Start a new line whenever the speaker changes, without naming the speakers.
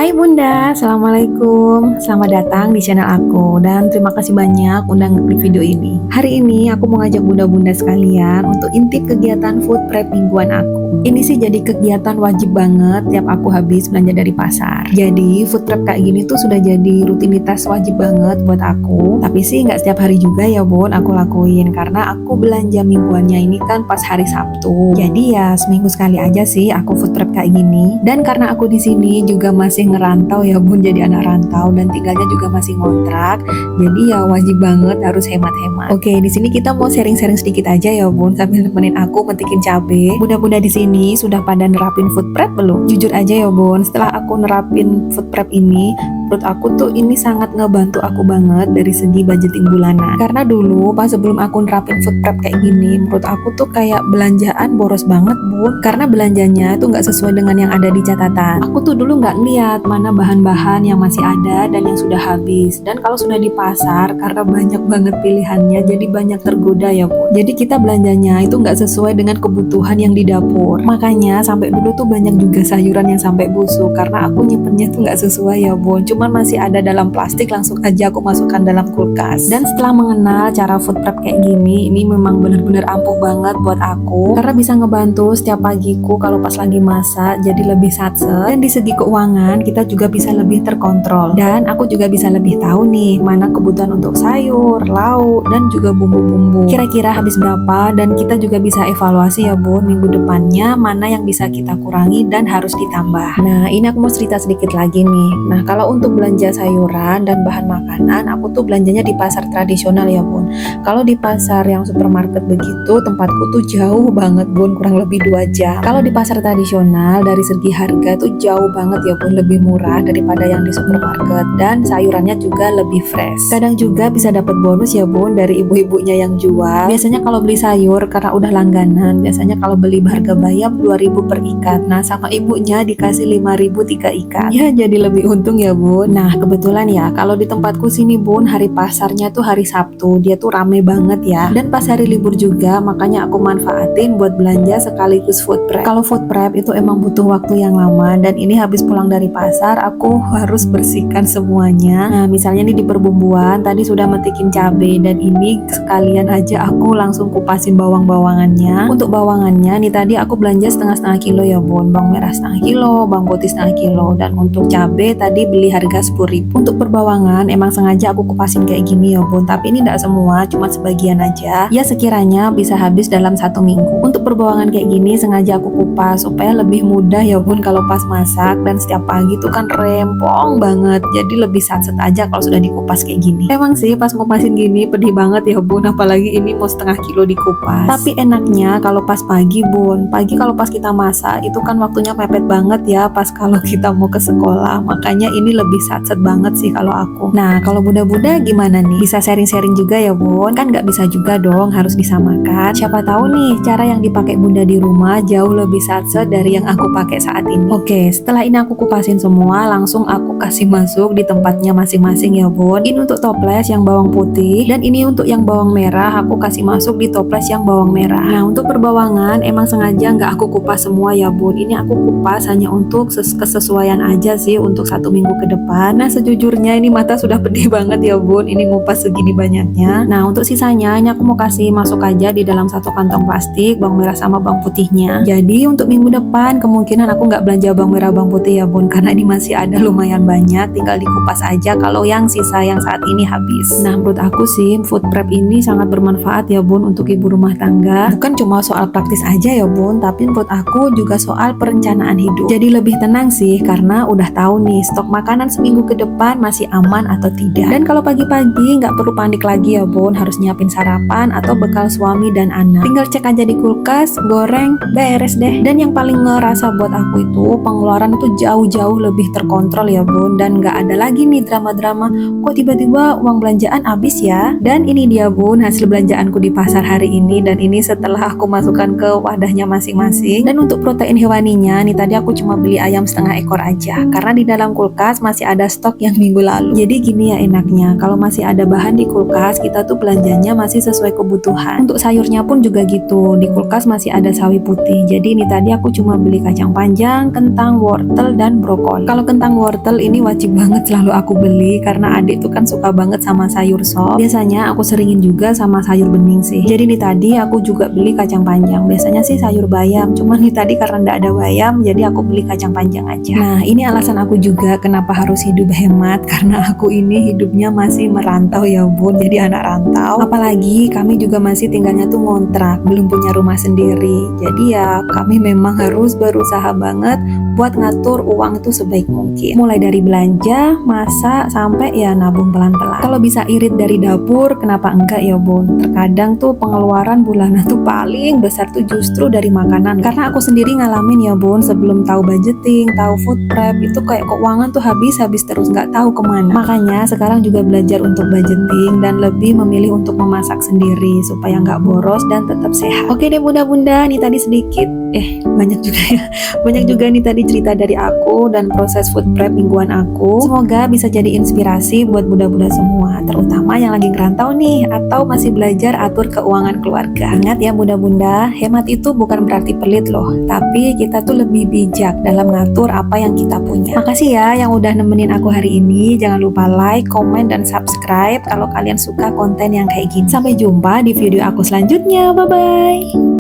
Hai Bunda, Assalamualaikum. Selamat datang di channel aku dan terima kasih banyak udah ngeklik video ini. Hari ini aku mau ngajak bunda-bunda sekalian untuk intip kegiatan food prep mingguan aku. Ini sih jadi kegiatan wajib banget tiap aku habis belanja dari pasar. Jadi food prep kayak gini tuh sudah jadi rutinitas wajib banget buat aku. Tapi sih nggak setiap hari juga ya Bun aku lakuin karena aku belanja mingguannya ini kan pas hari Sabtu. Jadi ya seminggu sekali aja sih aku food prep kayak gini. Dan karena aku di sini juga masih ngerantau ya Bun, jadi anak rantau dan tinggalnya juga masih ngontrak. Jadi ya wajib banget harus hemat-hemat. Oke, di sini kita mau sharing-sharing sedikit aja ya Bun sambil nemenin aku metikin cabe. Bunda-bunda di sini sudah pada nerapin food prep belum? Jujur aja ya Bun, setelah aku nerapin food prep ini, menurut aku tuh ini sangat ngebantu aku banget dari segi budgeting bulanan. Karena dulu pas sebelum aku nerapin food prep kayak gini, menurut aku tuh kayak belanjaan boros banget Bun. Karena belanjanya tuh nggak sesuai dengan yang ada di catatan. Aku tuh dulu nggak ngeliat mana bahan-bahan yang masih ada dan yang sudah habis. Dan kalau sudah di pasar, karena banyak banget pilihannya, jadi banyak tergoda ya Bun. Jadi kita belanjanya itu nggak sesuai dengan kebutuhan yang di dapur. Makanya sampai dulu tuh banyak juga sayuran yang sampai busuk karena aku nyimpennya tuh nggak sesuai ya Bun. Cuman masih ada dalam plastik, langsung aja aku masukkan dalam kulkas. Dan setelah mengenal cara food prep kayak gini, ini memang bener-bener ampuh banget buat aku karena bisa ngebantu setiap pagiku kalau pas lagi masak jadi lebih satset. Dan di segi keuangan kita juga bisa lebih terkontrol. Dan aku juga bisa lebih tahu nih mana kebutuhan untuk sayur, lauk, dan juga bumbu-bumbu. Kira-kira habis berapa, dan kita juga bisa evaluasi ya Bun minggu depannya mana yang bisa kita kurangi dan harus ditambah. Nah ini aku mau cerita sedikit lagi nih. Nah kalau untuk belanja sayuran dan bahan makanan, aku tuh belanjanya di pasar tradisional ya Bun. Kalau di pasar yang supermarket begitu, tempatku tuh jauh banget Bun, kurang lebih 2 jam. Kalau di pasar tradisional dari segi harga tuh jauh banget ya Bun, lebih murah daripada yang di supermarket dan sayurannya juga lebih fresh. Kadang juga bisa dapat bonus ya Bun dari ibu-ibunya yang jual. Biasanya kalau beli sayur karena udah langganan, biasanya kalau beli harga bayam 2.000 per ikat. Nah sama ibunya dikasih 5.000 3 ikat. Ya jadi lebih untung ya Bun. Nah kebetulan ya kalau di tempatku sini Bun, hari pasarnya tuh hari Sabtu, dia tuh rame banget ya. Dan pas hari libur juga, makanya aku manfaatin buat belanja sekaligus food prep. Kalau food prep itu emang butuh waktu yang lama, dan ini habis pulang dari pasar aku harus bersihkan semuanya. Nah misalnya nih di perbumbuan tadi sudah metikin cabai, dan ini sekalian aja aku langsung kupasin bawang-bawangannya. Untuk bawangannya nih tadi aku belanja setengah-setengah kilo ya Bun, bawang merah setengah kilo, bawang putih setengah kilo, dan untuk cabai tadi beli harga 10.000. Untuk perbawangan emang sengaja aku kupasin kayak gini ya Bun, tapi ini tidak semua, cuma sebagian aja. Ya sekiranya bisa habis dalam 1 minggu. Untuk perbawangan kayak gini sengaja aku kupas supaya lebih mudah ya Bun kalau pas masak, dan setiap pagi tuh kan rempong banget, jadi lebih satset aja kalau sudah dikupas kayak gini. Emang sih pas ngupasin gini pedih banget ya Bun, apalagi ini mau setengah kilo dikupas. Tapi enaknya kalau pas pagi Bun, pagi kalau pas kita masak itu kan waktunya mepet banget ya pas kalau kita mau ke sekolah, makanya ini lebih satset banget sih kalau aku. Nah kalau bunda-bunda gimana nih? Bisa sharing-sharing juga ya Bun, kan nggak bisa juga dong harus disamakan. Siapa tahu nih cara yang dipakai bunda di rumah jauh lebih satset dari yang aku pakai saat ini. Oke, setelah ini aku kupasin semua, langsung aku kasih masuk di tempatnya masing-masing ya Bun. Ini untuk toples yang bawang putih, dan ini untuk yang bawang merah aku kasih masuk di toples yang bawang merah. Nah untuk perbawangan emang sengaja nggak aku kupas semua ya Bun. Ini aku kupas hanya untuk kesesuaian aja sih untuk 1 minggu ke depan. Nah sejujurnya ini mata sudah pedih banget ya Bun, ini ngupas segini banyaknya. Nah untuk sisanya ini aku mau kasih masuk aja di dalam 1 kantong plastik bawang merah sama bawang putihnya. Jadi untuk minggu depan kemungkinan aku nggak belanja bawang merah bawang putih ya Bun, karena ini masih ada lumayan banyak, tinggal dikupas aja kalau yang sisa yang saat ini habis. Nah menurut aku sih food prep ini sangat bermanfaat ya Bun untuk ibu rumah tangga. Bukan cuma soal praktis aja ya Bun, tapi menurut aku juga soal perencanaan hidup. Jadi lebih tenang sih karena udah tahu nih stok makanan seminggu ke depan masih aman atau tidak. Dan kalau pagi-pagi nggak perlu panik lagi ya Bun, harus nyiapin sarapan atau bekal suami dan anak. Tinggal cek aja di kulkas, goreng, beres deh. Dan yang paling ngerasa buat aku itu pengeluaran itu jauh-jauh lebih terkontrol ya Bun, dan nggak ada lagi nih drama-drama kok tiba-tiba uang belanjaan habis ya. Dan ini dia Bun hasil belanjaanku di pasar hari ini, dan ini setelah aku masukkan ke wadahnya masing-masing. Dan untuk protein hewaninya nih tadi aku cuma beli ayam setengah ekor aja karena di dalam kulkas masih masih ada stok yang minggu lalu. Jadi gini ya enaknya, kalau masih ada bahan di kulkas, kita tuh belanjanya masih sesuai kebutuhan. Untuk sayurnya pun juga gitu, di kulkas masih ada sawi putih. Jadi ini tadi aku cuma beli kacang panjang, kentang, wortel, dan brokoli. Kalau kentang wortel ini wajib banget selalu aku beli karena adik tuh kan suka banget sama sayur sop. Biasanya aku seringin juga sama sayur bening sih. Jadi ini tadi aku juga beli kacang panjang. Biasanya sih sayur bayam, cuman nih tadi karena nggak ada bayam, jadi aku beli kacang panjang aja. Nah, ini alasan aku juga kenapa harus hidup hemat, karena aku ini hidupnya masih merantau ya bun, jadi anak rantau. Apalagi kami juga masih tinggalnya tuh ngontrak, belum punya rumah sendiri. Jadi ya kami memang harus berusaha banget buat ngatur uang itu sebaik mungkin. Mulai dari belanja, masak, sampai ya nabung pelan-pelan. Kalau bisa irit dari dapur, kenapa enggak ya bun? Terkadang tuh pengeluaran bulanan tuh paling besar tuh justru dari makanan. Karena aku sendiri ngalamin ya bun, sebelum tahu budgeting, tahu food prep, itu kayak keuangan tuh habis terus nggak tahu kemana. Makanya sekarang juga belajar untuk budgeting dan lebih memilih untuk memasak sendiri supaya nggak boros dan tetap sehat. Oke deh bunda-bunda, nih tadi sedikit banyak juga ya. Banyak juga nih tadi cerita dari aku dan proses food prep mingguan aku. Semoga bisa jadi inspirasi buat bunda-bunda semua, terutama yang lagi ngerantau nih atau masih belajar atur keuangan keluarga. Ingat ya bunda-bunda, hemat itu bukan berarti pelit loh, tapi kita tuh lebih bijak dalam ngatur apa yang kita punya. Makasih ya yang udah nemenin aku hari ini. Jangan lupa like, komen, dan subscribe kalau kalian suka konten yang kayak gini. Sampai jumpa di video aku selanjutnya. Bye-bye.